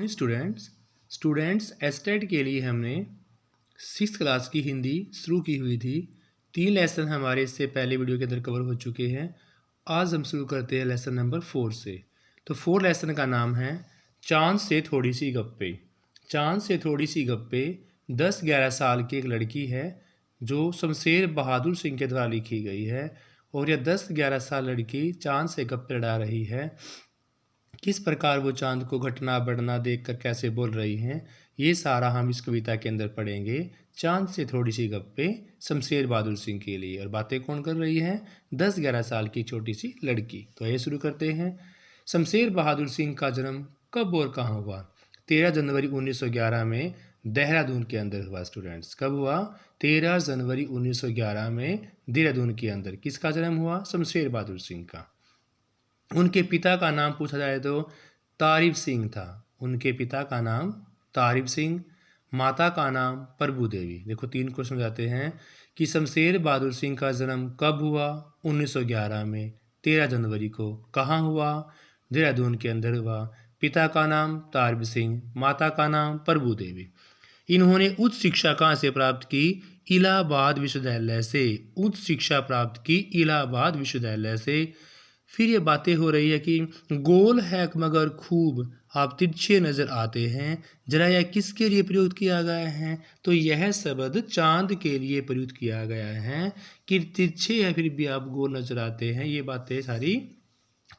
Morning students estate के लिए हमने 6th क्लास की हिंदी शुरू की हुई थी। 3 लेसन हमारे इससे पहले वीडियो के अंदर कवर हो चुके हैं। आज हम शुरू करते हैं लेसन नंबर 4 से। तो 4 लेसन का नाम है चांद से थोड़ी सी गप्पे। चांद से थोड़ी सी गप्पे 10-11 साल की एक लड़की है जो शमशेर बहादुर सिंह के द्वारा लिखी गई है। और यह 10-11 साल लड़की चांद से गप्पे लड़ा रही है। किस प्रकार वो चांद को घटना बढ़ना देखकर कैसे बोल रही हैं, ये सारा हम इस कविता के अंदर पढ़ेंगे। चांद से थोड़ी सी गप्पे शमशेर बहादुर सिंह के लिए। और बातें कौन कर रही है? 10-11 साल की छोटी सी लड़की। तो ये शुरू करते हैं। शमशेर बहादुर सिंह का जन्म कब और कहाँ हुआ? 13 जनवरी 1911 में देहरादून के अंदर हुआ। स्टूडेंट्स, कब हुआ? 13 जनवरी 1911 में देहरादून के अंदर किसका जन्म हुआ? शमशेर बहादुर सिंह का। उनके पिता का नाम पूछा जाए तो तारिफ सिंह था। उनके पिता का नाम तारिफ सिंह, माता का नाम प्रभु देवी। देखो 3 क्वेश्चन जाते हैं कि शमशेर बहादुर सिंह का जन्म कब हुआ? 1911 में 13 जनवरी को। कहाँ हुआ? देहरादून के अंदर हुआ। पिता का नाम तारिफ सिंह, माता का नाम प्रभु देवी। इन्होंने उच्च शिक्षा कहाँ से प्राप्त की? इलाहाबाद विश्वविद्यालय से। उच्च शिक्षा प्राप्त की इलाहाबाद विश्वविद्यालय से। फिर ये बातें हो रही है कि गोल है मगर खूब आप तिरछे नज़र आते हैं, जरा यह किसके लिए प्रयुक्त किया गया है? तो यह शब्द चांद के लिए प्रयुक्त किया गया है कि तिरछे या फिर भी आप गोल नज़र आते हैं। ये बातें सारी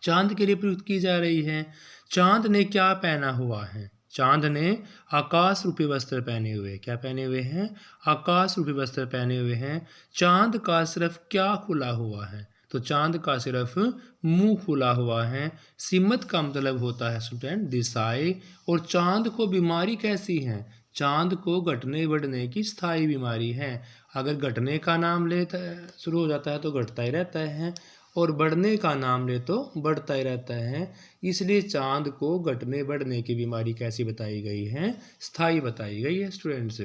चांद के लिए प्रयुक्त की जा रही हैं। चांद ने क्या पहना हुआ है? चांद ने आकाश रूपी वस्त्र पहने हुए। क्या पहने हुए हैं? आकाश रूपी वस्त्र पहने हुए हैं। चांद का सिर्फ क्या खुला हुआ है? तो चांद का सिर्फ मुंह खुला हुआ है। सिमत का मतलब होता है स्टूडेंट दिशाएं। और चांद को बीमारी कैसी है? चांद को घटने बढ़ने की स्थायी बीमारी है। अगर घटने का नाम लेता शुरू हो जाता है तो घटता ही रहता है, और बढ़ने का नाम ले तो बढ़ता ही रहता है। इसलिए चांद को घटने बढ़ने की बीमारी कैसी बताई गई है? स्थायी बताई गई है। स्टूडेंट्स,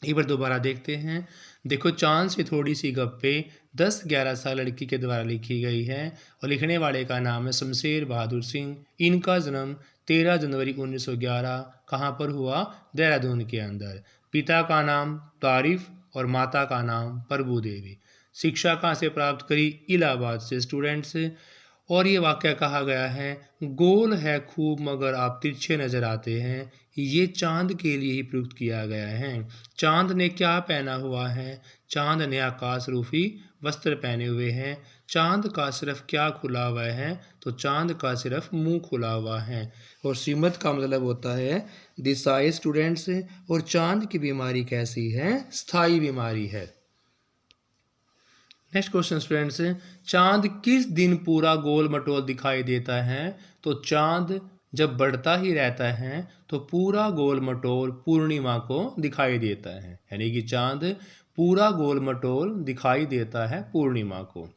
एक बार दोबारा देखते हैं। देखो, चांद से थोड़ी सी गप्पे 10-11 साल लड़की के द्वारा लिखी गई है और लिखने वाले का नाम है शमशेर बहादुर सिंह। इनका जन्म 13 जनवरी 1911 कहाँ पर हुआ? देहरादून के अंदर। पिता का नाम तारिफ और माता का नाम प्रभु देवी। शिक्षा कहाँ से प्राप्त करी? इलाहाबाद से। स्टूडेंट्स, और ये वाक्य कहा गया है गोल है खूब मगर आप तिरछे नजर आते हैं, ये चांद के लिए ही प्रयुक्त किया गया है। चांद ने क्या पहना हुआ है? चांद ने आकाश रूपी वस्त्र पहने हुए हैं। चांद का सिर्फ क्या खुला हुआ है? तो चांद का सिर्फ मुंह खुला हुआ है। और सीमत का मतलब होता है दिशाएं। स्टूडेंट्स, और चांद की बीमारी कैसी है? स्थायी बीमारी है। नेक्स्ट क्वेश्चन स्टूडेंट्स, चांद किस दिन पूरा गोल मटोल दिखाई देता है? तो चांद जब बढ़ता ही रहता है तो पूरा गोल मटोल पूर्णिमा को दिखाई देता है। यानी कि चांद पूरा गोल मटोल दिखाई देता है पूर्णिमा को।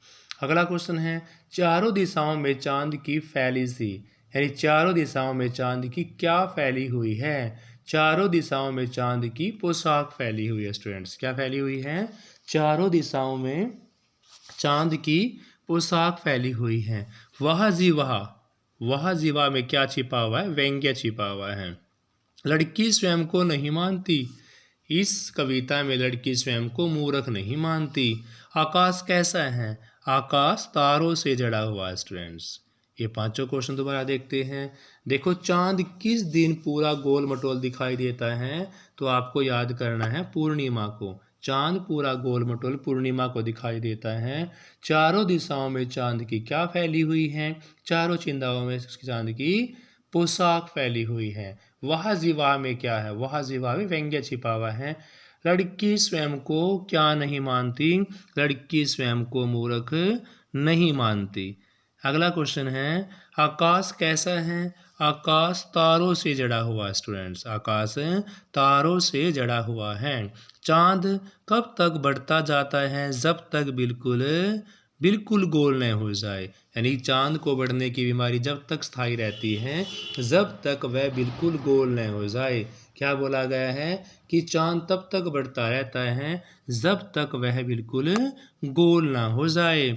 अगला क्वेश्चन है चारों दिशाओं में चांद की फैली सी, यानी चारों दिशाओं में चांद की क्या फैली हुई है? चारों दिशाओं में चांद की पोशाक फैली हुई है। स्टूडेंट्स, क्या फैली हुई है? चारों दिशाओं में चांद की पोशाक फैली हुई है। वह जी वाह में क्या छिपा हुआ है? व्यंग्य छिपा हुआ है। लड़की स्वयं को नहीं मानती। इस कविता में लड़की स्वयं को मूर्ख नहीं मानती। आकाश कैसा है? आकाश तारों से जड़ा हुआ है। स्टूडेंट्स, ये 5 क्वेश्चन दोबारा देखते हैं। देखो, चांद किस दिन पूरा गोल मटोल दिखाई देता है? तो आपको याद करना है पूर्णिमा को। चांद पूरा गोल मटोल पूर्णिमा को दिखाई देता है। चारों दिशाओं में चांद की क्या फैली हुई है? चारों चिंताओं में चांद की पोशाक फैली हुई है। वह जीवा में क्या है? वह जीवा में व्यंग्य छिपा हुआ है। लड़की स्वयं को क्या नहीं मानती? लड़की स्वयं को मूर्ख नहीं मानती। अगला क्वेश्चन है आकाश कैसा है? आकाश तारों से जड़ा हुआ है। स्टूडेंट्स, आकाश तारों से जड़ा हुआ है। चांद कब तक बढ़ता जाता है? जब तक बिल्कुल गोल न हो जाए। यानी चांद को बढ़ने की बीमारी जब तक स्थायी रहती है, जब तक वह बिल्कुल गोल न हो जाए। क्या बोला गया है? कि चांद तब तक बढ़ता रहता है जब तक वह बिल्कुल गोल ना हो जाए।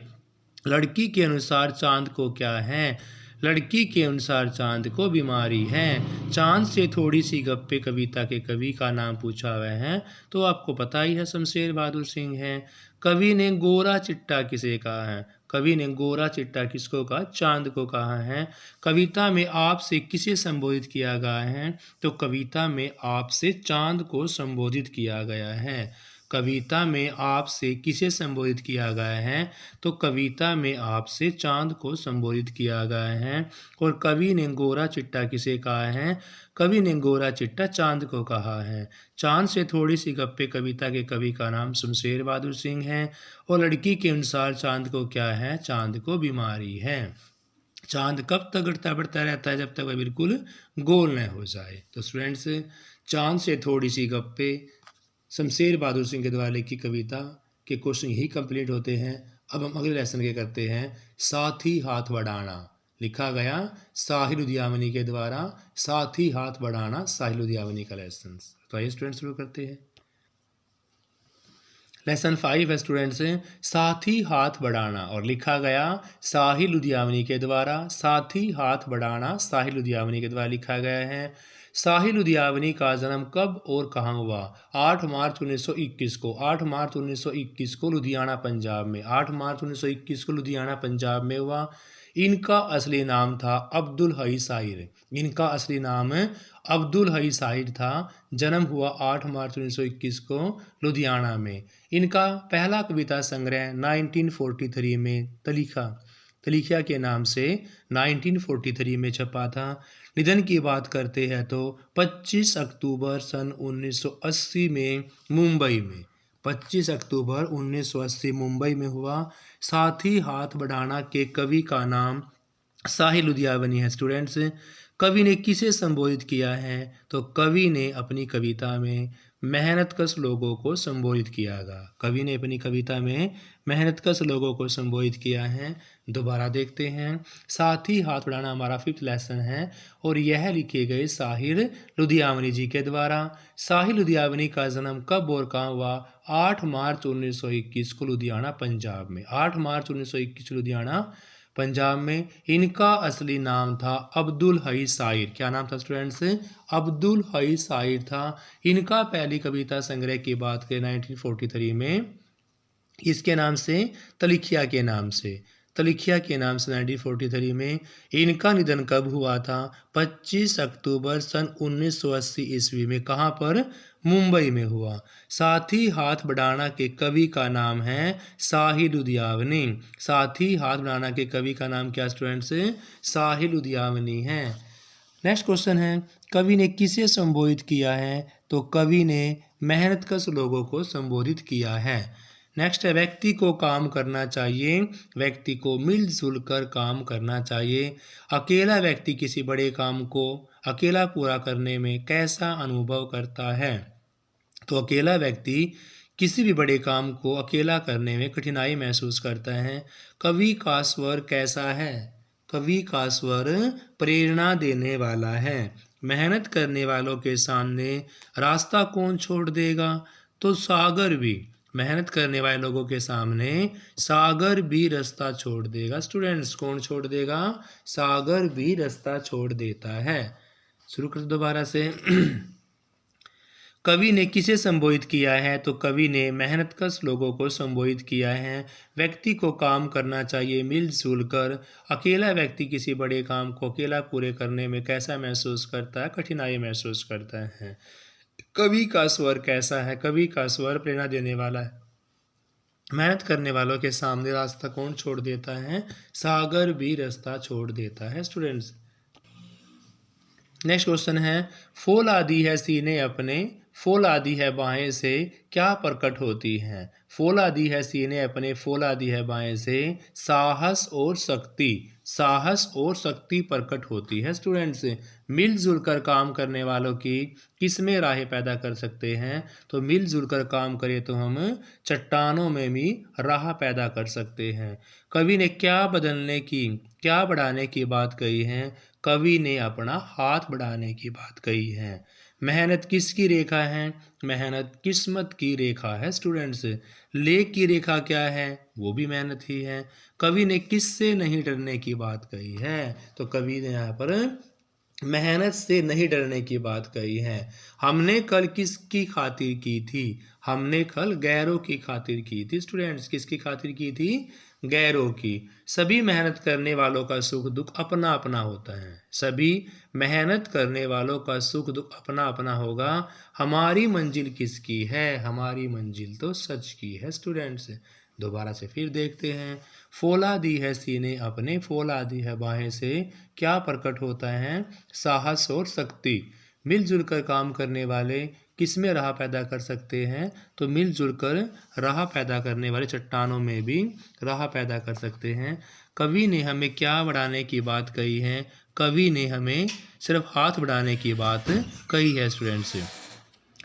लड़की के अनुसार चांद को क्या है? लड़की के अनुसार चांद को बीमारी है। चांद से थोड़ी सी गप्पे कविता के कवि का नाम पूछा हुआ है, तो आपको पता ही है शमशेर बहादुर सिंह है। कवि ने गोरा चिट्टा किसे कहा है? कवि ने गोरा चिट्टा किसको कहा? चांद को कहा है। कविता में आप से किसे संबोधित किया गया है? तो कविता में आप से चांद को संबोधित किया गया है। कविता में आप से किसे संबोधित किया गया है? तो कविता में आप से चांद को संबोधित किया गया है। और कवि ने गोरा चिट्टा किसे कहा है? कवि ने गोरा चिट्टा चांद को कहा है। चांद से थोड़ी सी गप्पे कविता के कवि का नाम शमशेर बहादुर सिंह है। और लड़की के अनुसार चांद को क्या है? चांद को बीमारी है। चांद कब तक घटता बढ़ता रहता है? जब तक वह बिल्कुल गोल न हो जाए। तो स्टूडेंट्स, चांद से थोड़ी सी गप्पे शमशेर बहादुर सिंह के द्वारा लिखी कविता के क्वेश्चन यही कंप्लीट होते हैं। अब हम अगले लेसन के करते हैं। साथी हाथ बढ़ाना लिखा गया साहिल उद्यावनी के द्वारा। साथी हाथ बढ़ाना साहिल उद्यावनी का लेसन। तो आइए स्टूडेंट्स शुरू करते हैं। लेसन 5 है स्टूडेंट्स, साथी हाथ बढ़ाना, और लिखा गया साहिल उद्यावनी के द्वारा। साथी हाथ बढ़ाना साहिल उद्यावनी के द्वारा लिखा गया है। साहिल उद्यावनी का जन्म कब और कहाँ हुआ? 8 मार्च 1921 को। 8 मार्च 1921 को लुधियाना पंजाब में। 8 मार्च 1921 को लुधियाना पंजाब में हुआ। इनका असली नाम था अब्दुल हई साहिर। इनका असली नाम अब्दुल हई साहिर था। जन्म हुआ 8 मार्च 1921 को लुधियाना में। इनका पहला कविता संग्रह 1943 में तलीखा के नाम से 1943 में छपा था। निधन की बात करते हैं तो 25 अक्टूबर सन 1980 में मुंबई में। 25 अक्टूबर 1980 मुंबई में हुआ। साथी हाथ बढ़ाना के कवि का नाम साहिल उद्यावनी है। स्टूडेंट्स, कवि ने किसे संबोधित किया है? तो कवि ने अपनी कविता में मेहनतकश लोगों को संबोधित किया गया। कवि ने अपनी कविता में मेहनतकश लोगों को संबोधित किया है। दोबारा देखते हैं। साथी हाथ बढ़ाना हमारा 5th लेसन है, और यह लिखे गए साहिल लुधियावनी जी के द्वारा। साहिल लुधियावनी का जन्म कब और कहाँ हुआ? 8 मार्च 1921 को लुधियाना पंजाब में। 8 मार्च 1921 लुधियाना पंजाब में। इनका असली नाम था अब्दुल हई साहिर। क्या नाम था स्टूडेंट्स? अब्दुल हई साहिर था। इनका पहली कविता संग्रह की बात करें 1943 में, इसके नाम से तलीखिया के नाम से 1943 में। इनका निधन कब हुआ था? 25 अक्टूबर सन 1980 ईस्वी में। कहाँ पर? मुंबई में हुआ। साथी हाथ बढ़ाना के कवि का नाम है साहिल उद्यावनी। साथी हाथ बढ़ाना के कवि का नाम क्या स्टूडेंट्स? साहिल उद्यावनी है। नेक्स्ट क्वेश्चन है, कवि ने किसे संबोधित किया है? तो कवि ने मेहनतकश लोगों को संबोधित किया है। नेक्स्ट है, व्यक्ति को काम करना चाहिए। व्यक्ति को मिलजुल कर काम करना चाहिए। अकेला व्यक्ति किसी बड़े काम को अकेला पूरा करने में कैसा अनुभव करता है? तो अकेला व्यक्ति किसी भी बड़े काम को अकेला करने में कठिनाई महसूस करता है। कवि का स्वर कैसा है? कवि का स्वर प्रेरणा देने वाला है। मेहनत करने वालों के सामने रास्ता कौन छोड़ देगा? तो सागर भी। मेहनत करने वाले लोगों के सामने सागर भी रास्ता छोड़ देगा। स्टूडेंट्स, कौन छोड़ देगा? सागर भी रास्ता छोड़ देता है। शुरू कर दोबारा से। कवि ने किसे संबोधित किया है? तो कवि ने मेहनतकश लोगों को संबोधित किया है। व्यक्ति को काम करना चाहिए मिलजुल कर। अकेला व्यक्ति किसी बड़े काम को अकेला पूरे करने में कैसा महसूस करता है? कठिनाई महसूस करता है। कवि का स्वर कैसा है? कवि का स्वर प्रेरणा देने वाला है। मेहनत करने वालों के सामने रास्ता कौन छोड़ देता है? सागर भी रास्ता छोड़ देता है। स्टूडेंट्स, नेक्स्ट क्वेश्चन है, फूल आदि है सीने अपने, फूल आदि है बाहें से क्या प्रकट होती हैं? फूल आदि है सीने अपने, फूल आदि है बाहें से साहस और शक्ति, साहस और शक्ति प्रकट होती है। स्टूडेंट्स, मिलजुल कर काम करने वालों की किसमें राहें पैदा कर सकते हैं? तो मिलजुल कर काम करें तो हम चट्टानों में भी राह पैदा कर सकते हैं। कवि ने क्या बढ़ाने की बात कही है? कवि ने अपना हाथ बढ़ाने की बात कही है। मेहनत किसकी रेखा है? मेहनत किस्मत की रेखा है स्टूडेंट्स। लेख की रेखा क्या है? वो भी मेहनत ही है। कवि ने किससे नहीं डरने की बात कही है? तो कवि ने यहाँ पर मेहनत से नहीं डरने की बात कही है। हमने कल किसकी खातिर की थी? हमने कल गैरों की खातिर की थी स्टूडेंट्स। किसकी खातिर की थी? गैरों की। सभी मेहनत करने वालों का सुख दुख अपना अपना होता है। सभी मेहनत करने वालों का सुख दुख अपना अपना होगा। हमारी मंजिल किसकी है? हमारी मंजिल तो सच की है स्टूडेंट्स। दोबारा से फिर देखते हैं। फौलादी है सीने अपने, फौलादी है बाहें से, क्या प्रकट होता है? साहस और शक्ति। मिलजुल कर काम करने वाले किस में राह पैदा कर सकते हैं? तो मिलजुल कर राह पैदा करने वाले चट्टानों में भी राह पैदा कर सकते हैं। कवि ने हमें क्या बढ़ाने की बात कही है? कवि ने हमें सिर्फ हाथ बढ़ाने की बात कही है स्टूडेंट्स।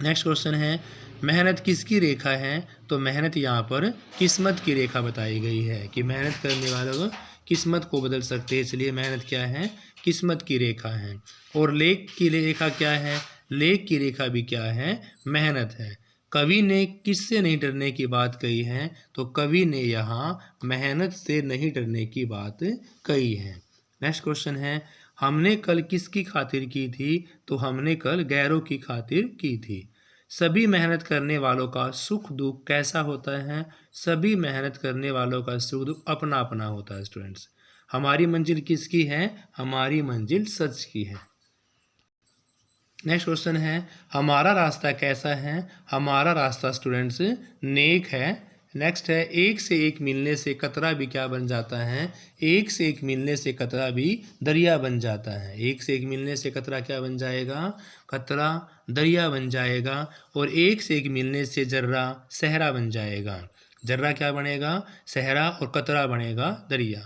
नेक्स्ट क्वेश्चन है, मेहनत किसकी रेखा है? तो मेहनत यहाँ पर किस्मत की रेखा बताई गई है कि मेहनत करने वालों को किस्मत को बदल सकते हैं, इसलिए मेहनत क्या है? किस्मत की रेखा है। और लेख की रेखा क्या है? लेख की रेखा भी क्या है? मेहनत है। कवि ने किससे नहीं डरने की बात कही है? तो कवि ने यहाँ मेहनत से नहीं डरने की बात कही है। नेक्स्ट क्वेश्चन है, हमने कल किसकी खातिर की थी? तो हमने कल गैरों की खातिर की थी। सभी मेहनत करने वालों का सुख दुख कैसा होता है? सभी मेहनत करने वालों का सुख दुख अपना अपना होता है स्टूडेंट्स। हमारी मंजिल किसकी है? हमारी मंजिल सच की है। नेक्स्ट क्वेश्चन है, हमारा रास्ता कैसा है? हमारा रास्ता स्टूडेंट्स नेक है। नेक्स्ट है, एक से एक मिलने से कतरा भी क्या बन जाता है? एक से एक मिलने से कतरा भी दरिया बन जाता है। एक से एक मिलने से कतरा क्या बन जाएगा? कतरा दरिया बन जाएगा। और एक से एक मिलने से जर्रा सहरा बन जाएगा। जर्रा क्या बनेगा? सहरा, और कतरा बनेगा दरिया।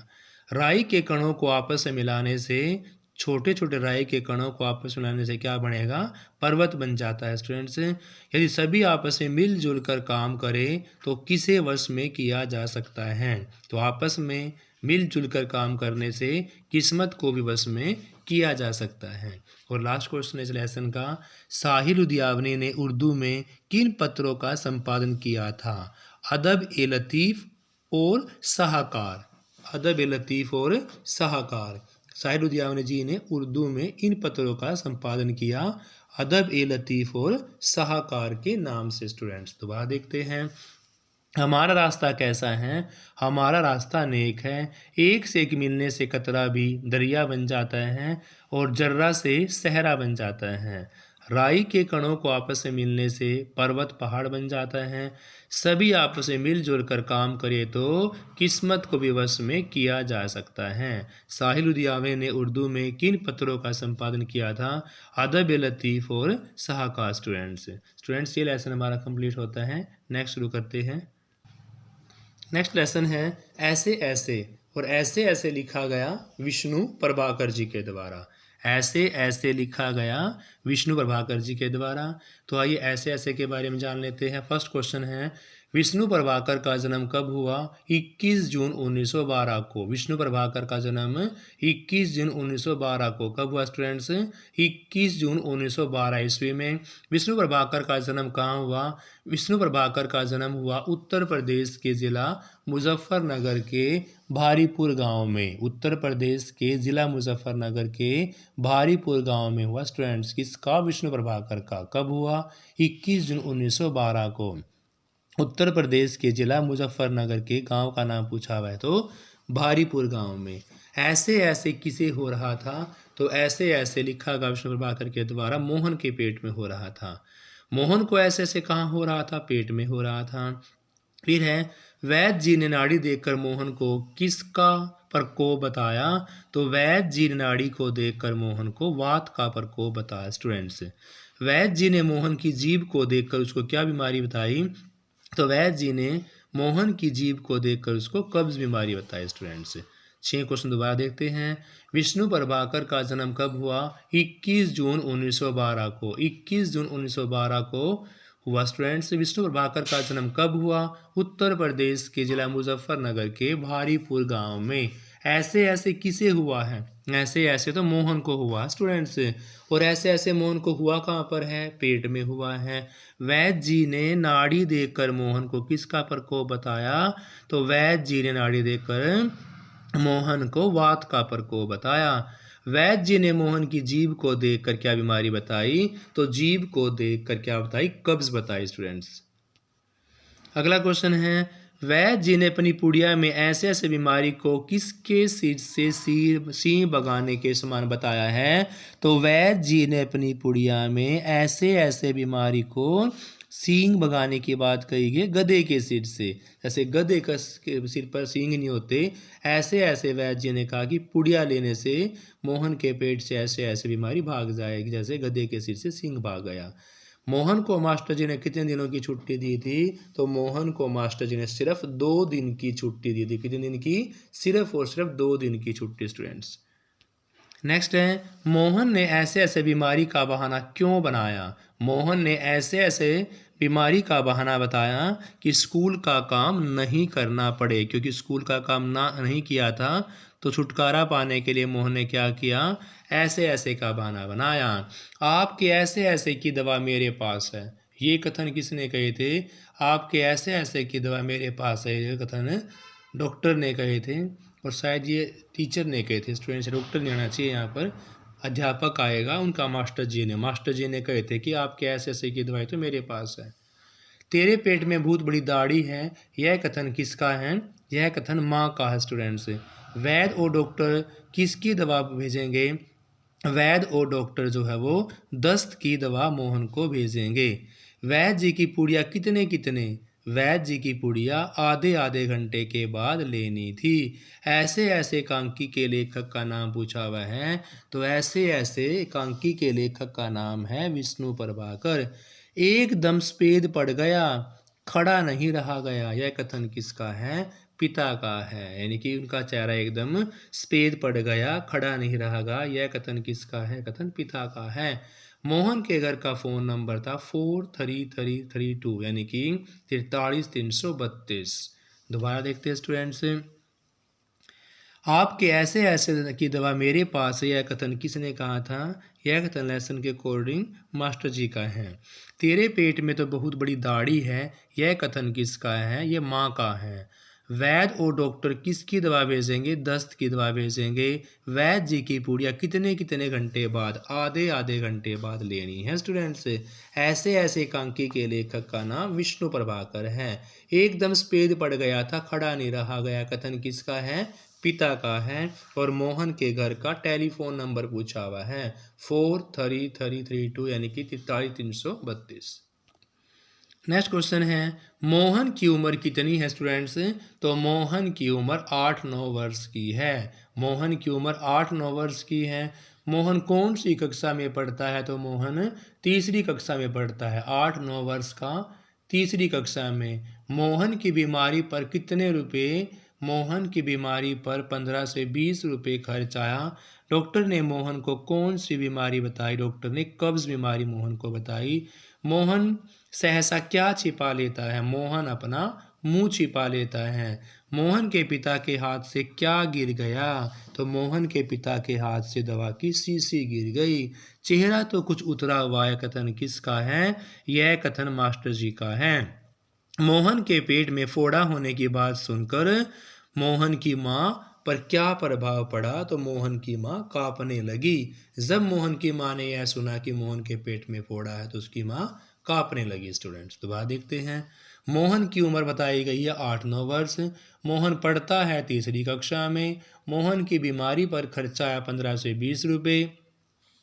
राई के कणों को आपस में मिलाने से, छोटे छोटे राई के कणों को आपस में मिलाने से क्या बनेगा? पर्वत बन जाता है स्टूडेंट्स। यदि सभी आपस में मिलजुल कर काम करें तो किसे वश में किया जा सकता है? तो आपस में मिलजुल कर काम करने से किस्मत को भी वश में किया जा सकता है। और लास्ट क्वेश्चन इस लेसन का, साहिल उद्यावनी ने उर्दू में किन पत्रों का संपादन किया था? अदब ए लतीफ़ और साहकार। अदब ए लतीफ़ और साहकार। साहिल उद्यावनी जी ने उर्दू में इन पत्रों का संपादन किया अदब ए लतीफ़ और साहकार के नाम से स्टूडेंट्स। दोबारा देखते हैं। हमारा रास्ता कैसा है? हमारा रास्ता नेक है। एक से एक मिलने से कतरा भी दरिया बन जाता है, और जर्रा से सहरा बन जाता है। राई के कणों को आपस में मिलने से पर्वत पहाड़ बन जाता है। सभी आपस में मिलजुल कर काम करे तो किस्मत को भी वश में किया जा सकता है। साहिल उद्यावे ने उर्दू में किन पत्रों का संपादन किया था? अदब ए लतीफ़ और साहकार स्टूडेंट्स ये लेसन हमारा कंप्लीट होता है। नेक्स्ट शुरू करते हैं। नेक्स्ट लेसन है, ऐसे ऐसे। और ऐसे ऐसे लिखा गया विष्णु प्रभाकर जी के द्वारा। ऐसे ऐसे लिखा गया विष्णु प्रभाकर जी के द्वारा। तो आइए ऐसे ऐसे के बारे में जान लेते हैं। फर्स्ट क्वेश्चन है, विष्णु प्रभाकर का जन्म कब हुआ? 21 जून 1912 को। विष्णु प्रभाकर का जन्म 21 जून 1912 को कब हुआ स्टूडेंट्स? 21 जून 1912 ईस्वी में। विष्णु प्रभाकर का जन्म कहाँ हुआ? विष्णु प्रभाकर का जन्म हुआ उत्तर प्रदेश के ज़िला मुजफ्फरनगर के भारीपुर गांव में। उत्तर प्रदेश के ज़िला मुजफ्फरनगर के भारीपुर गांव में हुआ स्टूडेंट्स। किसका? विष्णु प्रभाकर का। कब हुआ? 21 जून 1912 को। उत्तर प्रदेश के ज़िला मुजफ्फरनगर के गांव का नाम पूछा हुआ है तो भारीपुर गांव में। ऐसे ऐसे किसे हो रहा था? तो ऐसे ऐसे लिखा गया विष्णु प्रभाकर के द्वारा मोहन के पेट में हो रहा था। मोहन को ऐसे ऐसे कहाँ हो रहा था? पेट में हो रहा था। फिर है, वैद्य जी ने नाड़ी देखकर मोहन को किसका प्रकोप बताया? तो वैद्य जी ने नाड़ी को देखकर मोहन को वात का प्रकोप बताया स्टूडेंट्स। वैद्य जी ने मोहन की जीभ को देखकर उसको क्या बीमारी बताई? तो वैद्य जी ने मोहन की जीभ को देखकर उसको कब्ज बीमारी बताई स्टूडेंट्स। 6 क्वेश्चन दोबारा देखते हैं। विष्णु प्रभाकर का जन्म कब हुआ? 21 जून 1912 को। 21 जून 1912 को हुआ स्टूडेंट्स। विष्णु प्रभाकर का जन्म कब हुआ? उत्तर प्रदेश के जिला मुजफ्फरनगर के भारीपुर गांव में। ऐसे ऐसे किसे हुआ है? ऐसे ऐसे तो मोहन को हुआ स्टूडेंट्स, और ऐसे ऐसे मोहन को हुआ कहाँ पर है, पेट में हुआ है। वैद्य जी ने नाड़ी देखकर मोहन को किसका प्रकोप बताया, तो वैद्य जी ने नाड़ी देखकर मोहन को वात का प्रकोप बताया। वैद्य जी ने मोहन की जीभ को देखकर क्या बीमारी बताई, तो जीभ को देखकर क्या बताई, कब्ज बताई स्टूडेंट्स। अगला क्वेश्चन है, वैद्य जी ने अपनी पुड़िया में ऐसे ऐसे बीमारी को किसके सिर से सींग भगाने के समान बताया है, तो वैद्य जी ने अपनी पुड़िया में ऐसे ऐसे बीमारी को सींग भगाने की बात कही है गधे के सिर से। जैसे गधे के सिर पर सींग नहीं होते, ऐसे ऐसे वैद्य जी ने कहा कि पुड़िया लेने से मोहन के पेट से ऐसे ऐसे बीमारी भाग जाएगी, जैसे गधे के सिर से सींग भाग गया। मोहन को मास्टर जी ने कितने दिनों की छुट्टी दी थी, तो मोहन को मास्टर जी ने सिर्फ 2 दिन की छुट्टी दी थी। कितने दिन की, सिर्फ और सिर्फ 2 दिन की छुट्टी स्टूडेंट्स। नेक्स्ट है, मोहन ने ऐसे ऐसे बीमारी का बहाना क्यों बनाया। मोहन ने ऐसे ऐसे बीमारी का बहाना बताया कि स्कूल का काम नहीं करना पड़े, क्योंकि स्कूल का काम नहीं किया था, तो छुटकारा पाने के लिए मोहन ने क्या किया, ऐसे ऐसे का बहाना बनाया। आपके ऐसे ऐसे की दवा मेरे पास है, ये कथन किसने कहे थे, आपके ऐसे ऐसे की दवा मेरे पास है, ये कथन डॉक्टर ने कहे थे, और शायद ये टीचर ने कहे थे। स्टूडेंट से डॉक्टर नहीं आना चाहिए यहाँ पर, अध्यापक आएगा उनका, मास्टर जी ने कहे थे कि आपके ऐसे ऐसे की दवाई तो मेरे पास है। तेरे पेट में बहुत बड़ी दाढ़ी है, यह कथन किसका है, यह कथन माँ का है स्टूडेंट्स। वैद्य और डॉक्टर किसकी दवा भेजेंगे, वैद्य और डॉक्टर जो है वो दस्त की दवा मोहन को भेजेंगे। वैद्य जी की पुड़िया वैद्य जी की पुड़िया आधे आधे घंटे के बाद लेनी थी। ऐसे ऐसे एकांकी के लेखक का नाम पूछा हुआ है, तो ऐसे ऐसे एकांकी के लेखक का नाम है विष्णु प्रभाकर। एकदम स्पेद पड़ गया, खड़ा नहीं रहा गया, यह कथन किसका है, पिता का है। यानी कि उनका चेहरा एकदम स्पेद पड़ गया, खड़ा नहीं रहा गया, यह कथन किसका है, कथन पिता का है। मोहन के घर का फ़ोन नंबर था 43332, यानी कि 43332। दोबारा देखते हैं स्टूडेंट्स, आपके ऐसे ऐसे की दवा मेरे पास है, यह कथन किसने कहा था, यह कथन लेसन के अकॉर्डिंग मास्टर जी का है। तेरे पेट में तो बहुत बड़ी दाढ़ी है, यह कथन किसका है, यह माँ का है। वैद्य और डॉक्टर किसकी दवा भेजेंगे, दस्त की दवा भेजेंगे। वैद्य जी की पुड़िया कितने कितने घंटे बाद, आधे आधे घंटे बाद लेनी है स्टूडेंट्स। ऐसे ऐसे एकांकी के लेखक का नाम विष्णु प्रभाकर है। एकदम स्पेद पड़ गया था, खड़ा नहीं रहा गया, कथन किसका है, पिता का है। और मोहन के घर का टेलीफोन नंबर पूछा हुआ है 43332, यानी कि 43332। नेक्स्ट क्वेश्चन है, मोहन की उम्र कितनी है स्टूडेंट्स, तो मोहन की उम्र 8-9 वर्ष की है। मोहन की उम्र 8-9 वर्ष की है। मोहन कौन सी कक्षा में पढ़ता है, तो मोहन तीसरी कक्षा में पढ़ता है। 8-9 वर्ष का, तीसरी कक्षा में। मोहन की बीमारी पर कितने रुपए, मोहन की बीमारी पर 15 से 20 रुपये खर्च आया। डॉक्टर ने मोहन को कौन सी बीमारी बताई, डॉक्टर ने कब्ज बीमारी मोहन को बताई। मोहन सहसा क्या छिपा लेता है, मोहन अपना मुंह छिपा लेता है। मोहन के पिता के हाथ से क्या गिर गया, तो मोहन के पिता के हाथ से दवा की शीशी गिर गई। चेहरा तो कुछ उतरा हुआ है, कथन किसका है, यह कथन मास्टर जी का है। मोहन के पेट में फोड़ा होने की बात सुनकर मोहन की माँ पर क्या प्रभाव पड़ा, तो मोहन की माँ कांपने लगी। जब मोहन की माँ ने यह सुना कि मोहन के पेट में फोड़ा है, तो उसकी माँ कांपने लगी स्टूडेंट्स। तो बात देखते हैं, मोहन की उम्र बताई गई है 8-9 वर्ष। मोहन पढ़ता है तीसरी कक्षा में। मोहन की बीमारी पर खर्चा आया 15 से 20 रुपये।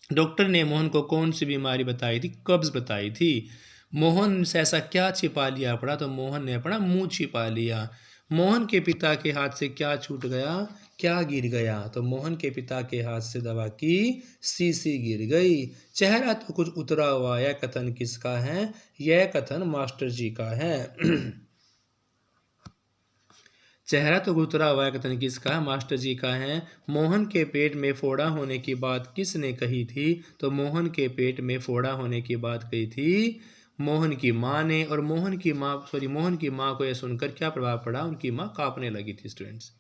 डॉक्टर ने मोहन को कौन सी बीमारी बताई थी, कब्ज बताई थी। मोहन से ऐसा क्या छिपा लिया पड़ा, तो मोहन ने अपना मुंह छिपा लिया। मोहन के पिता के हाथ से क्या छूट गया, क्या गिर गया, तो मोहन के पिता के हाथ से दवा की शीशी गिर गई। चेहरा तो कुछ उतरा हुआ, यह कथन किसका है, यह कथन मास्टर जी का है। चेहरा तो उतरा हुआ है, कथन किसका है, मास्टर जी का है। मोहन के पेट में फोड़ा होने की बात किसने कही थी, तो मोहन के पेट में फोड़ा होने की बात कही थी मोहन की माँ ने। और मोहन की माँ को यह सुनकर क्या प्रभाव पड़ा, उनकी माँ कांपने लगी थी स्टूडेंट्स।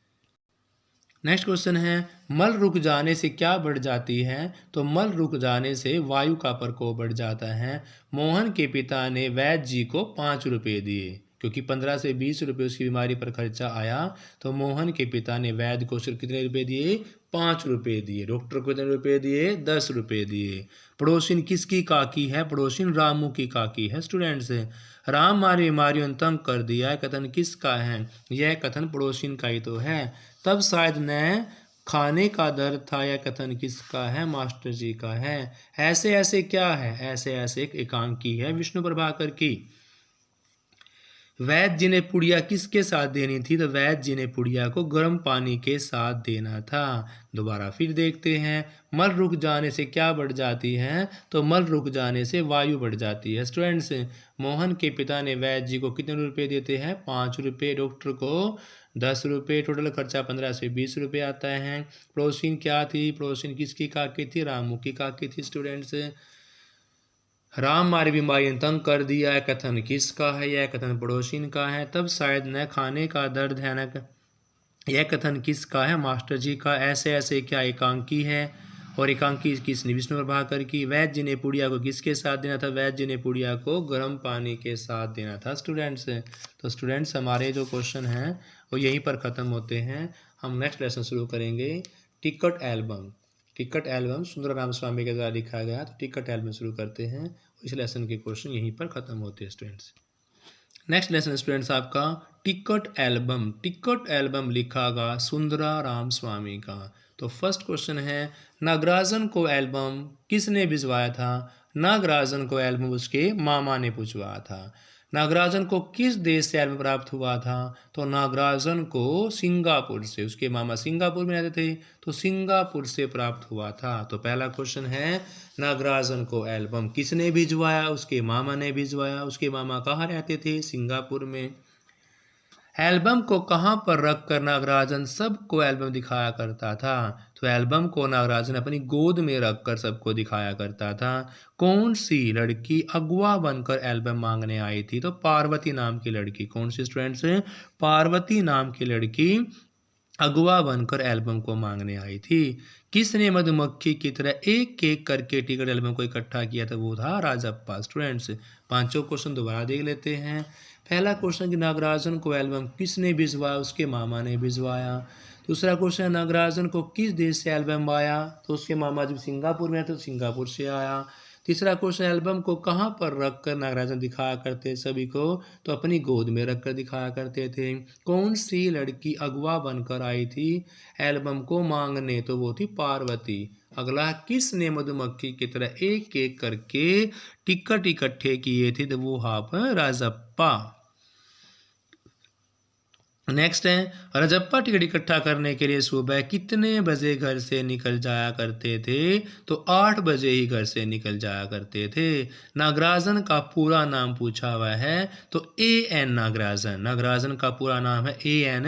नेक्स्ट क्वेश्चन है, मल रुक जाने से क्या बढ़ जाती है? तो मल रुक जाने से वायु का प्रकोप बढ़ जाता है। मोहन के पिता ने वैद्य जी को 5 रुपये दिए, क्योंकि 15 से 20 रुपये उसकी बीमारी पर खर्चा आया, तो मोहन के पिता ने वैद्य को सिर्फ कितने रुपये दिए? 5 रुपये दिए। डॉक्टर को कितने रुपये दिए? 10 रुपये दिए। पड़ोसिन किसकी काकी है? पड़ोसिन रामू की काकी है स्टूडेंट्स। राम मारी बीमारियों ने तंग कर दिया, कथन किसका है? यह कथन पड़ोसिन का ही तो है। तब शायद न खाने का दर्द था, यह कथन किसका है? मास्टर जी का है। ऐसे ऐसे क्या है? ऐसे ऐसे एक एकांकी है विष्णु प्रभाकर की। वैद्य जी ने पुड़िया किसके साथ देनी थी? तो वैद्य जी ने पुड़िया को गर्म पानी के साथ देना था। दोबारा फिर देखते हैं, मल रुक जाने से क्या बढ़ जाती है? तो मल रुक जाने से वायु बढ़ जाती है स्टूडेंट्स। मोहन के पिता ने वैद्य जी को कितने रुपए देते हैं? 5 रुपये। डॉक्टर को 10 रुपये। टोटल खर्चा 15 से 20 रुपये आता है। पड़ोसिन क्या थी? पड़ोसिन किसकी काकी थी? रामू की काकी थी स्टूडेंट्स। राम मारी बीमारी ने तंग कर दिया, कथन किसका है? यह कथन पड़ोसिन का है। तब शायद न खाने का दर्द है, न यह कथन किसका है? मास्टर जी का। ऐसे ऐसे क्या एकांकी है? और एकांकी किसने? विष्णु प्रभाकर की। वैद्य जी ने पुड़िया को किसके साथ देना था? वैद्य जी ने पुड़िया को गर्म पानी के साथ देना था स्टूडेंट्स। तो स्टूडेंट्स हमारे जो क्वेश्चन हैं वो यहीं पर ख़त्म होते हैं। हम नेक्स्ट लेसन शुरू करेंगे, टिकट एल्बम। टिकट एल्बम सुंदर राम स्वामी के द्वारा लिखा गया। तो टिकट एल्बम शुरू करते हैं। इस लेसन के क्वेश्चन यहीं पर ख़त्म होते हैं स्टूडेंट्स। नेक्स्ट लेसन स्टूडेंट्स आपका टिकट एल्बम। टिकट एल्बम लिखा गया सुंदरा राम स्वामी का। तो फर्स्ट क्वेश्चन है, नागराजन को एल्बम किसने भिजवाया था? नागराजन को एल्बम उसके मामा ने भिजवाया था। नागराजन को किस देश से एल्बम प्राप्त हुआ था? तो नागराजन को सिंगापुर से, उसके मामा सिंगापुर में रहते थे, तो सिंगापुर से प्राप्त हुआ था। तो पहला क्वेश्चन है, नागराजन को एल्बम किसने भिजवाया? उसके मामा ने भिजवाया। उसके मामा कहाँ रहते थे? सिंगापुर में। एल्बम को कहाँ पर रख कर नागराजन सबको एल्बम दिखाया करता था? तो एल्बम को नागराजन अपनी गोद में रख कर सबको दिखाया करता था। कौन सी लड़की अगवा बनकर एल्बम मांगने आई थी? तो पार्वती नाम की लड़की। कौन सी स्टूडेंट्स? पार्वती नाम की लड़की अगवा बनकर एल्बम को मांगने आई थी। किसने मधुमक्खी की तरह एक एक करके टिकट एल्बम को इकट्ठा किया था? वो था राजप्पा स्टूडेंट्स। पांचों क्वेश्चन दोबारा देख लेते हैं। पहला क्वेश्चन कि नागराजन को एल्बम किसने भिजवाया? उसके मामा ने भिजवाया। दूसरा क्वेश्चन, नागराजन को किस देश से एल्बम आया? तो उसके मामा जब सिंगापुर में तो सिंगापुर से आया। तीसरा क्वेश्चन, एल्बम को कहाँ पर रख कर नागराजन दिखाया करते सभी को? तो अपनी गोद में रख कर दिखाया करते थे। कौन सी लड़की अगवा बनकर आई थी एल्बम को मांगने? तो वो थी पार्वती। अगला, किसने मधुमक्खी की तरह एक एक करके टिकट इकट्ठे किए थे? तो वो आप राजप्पा। नेक्स्ट है, राजप्पा टिकट इकट्ठा करने के लिए सुबह कितने बजे घर से निकल जाया करते थे? तो 8 बजे ही घर से निकल जाया करते थे। नागराजन का पूरा नाम पूछा हुआ है, तो A.N. नागराजन। नागराजन का पूरा नाम है A.N.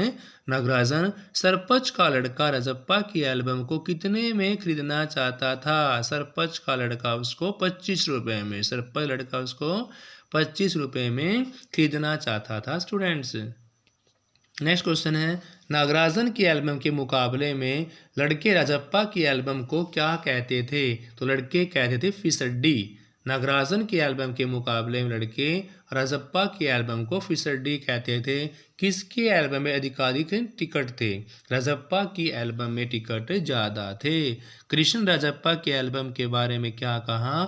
नागराजन। सरपंच का लड़का राजप्पा की एल्बम को कितने में खरीदना चाहता था? सरपंच का लड़का उसको 25 रुपये में, सरपंच लड़का उसको 25 रुपये में खरीदना चाहता था स्टूडेंट्स। नेक्स्ट क्वेश्चन है, नागराजन की एल्बम के मुकाबले में लड़के राजप्पा की एल्बम को क्या कहते थे? तो लड़के कहते थे फिसड्डी। नागराजन की एल्बम के मुकाबले में लड़के राजप्पा की एल्बम को फिसड्डी कहते थे। किसके एल्बम में अधिकाधिक टिकट थे? राजप्पा की एल्बम में टिकट ज़्यादा थे। कृष्ण राजप्पा की एल्बम के बारे में क्या कहा?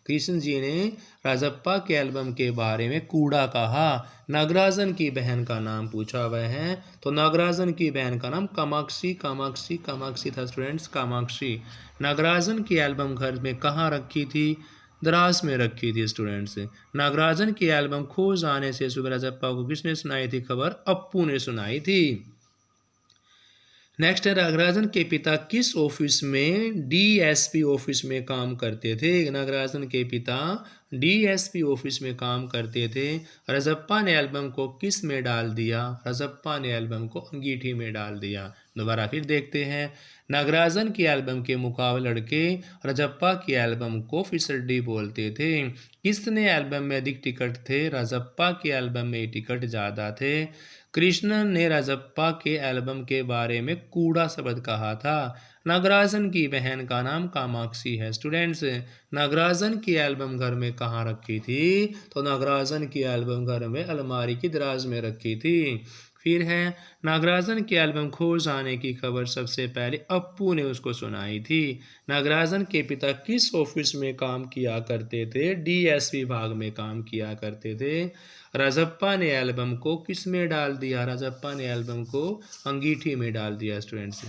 कृष्ण जी ने राजप्पा के एल्बम के बारे में कूड़ा कहा। नागराजन की बहन का नाम पूछा हुआ है, तो नागराजन की बहन का नाम कामाक्षी कामाक्षी कामाक्षी था स्टूडेंट्स, कामाक्षी। नागराजन की एल्बम घर में कहाँ रखी थी? दराज में रखी थी स्टूडेंट्स। नागराजन की एल्बम खो जाने से सुबह राजप्पा को किसने सुनाई थी खबर? अप्पू ने सुनाई थी। नेक्स्ट है, नागराजन के पिता किस ऑफिस में DSP ऑफिस में काम करते थे? नागराजन के पिता DSP ऑफिस में काम करते थे। राजप्पा ने एल्बम को किस में डाल दिया? राजप्पा ने एल्बम को अंगीठी में डाल दिया। दोबारा फिर देखते हैं। नागराजन की एल्बम के मुकाबले लड़के राजप्पा की एल्बम को फिसड्डी बोलते थे। किसने एल्बम में अधिक टिकट थे? राजप्पा की एल्बम में टिकट ज़्यादा थे। कृष्णन ने राजप्पा के एल्बम के बारे में कूड़ा शब्द कहा था। नागराजन की बहन का नाम कामाक्षी है। स्टूडेंट्स, नागराजन की एल्बम घर में कहाँ रखी थी? तो नागराजन की एल्बम घर में अलमारी की दराज में रखी थी। फिर है, नागराजन की एल्बम खो जाने की खबर सबसे पहले अप्पू ने उसको सुनाई थी। नागराजन के पिता किस ऑफिस में काम किया करते थे? डीएस विभाग में काम किया करते थे। राजप्पा ने एल्बम को किस में डाल दिया? राजप्पा ने एल्बम को अंगीठी में डाल दिया। स्टूडेंट्स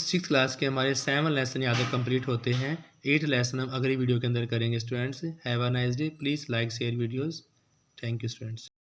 6 क्लास के हमारे 7 लेसन यहाँ तक कंप्लीट होते हैं। 8 लेसन हम अगली वीडियो के अंदर करेंगे। Students, have a nice day. Please like share videos. Thank you students.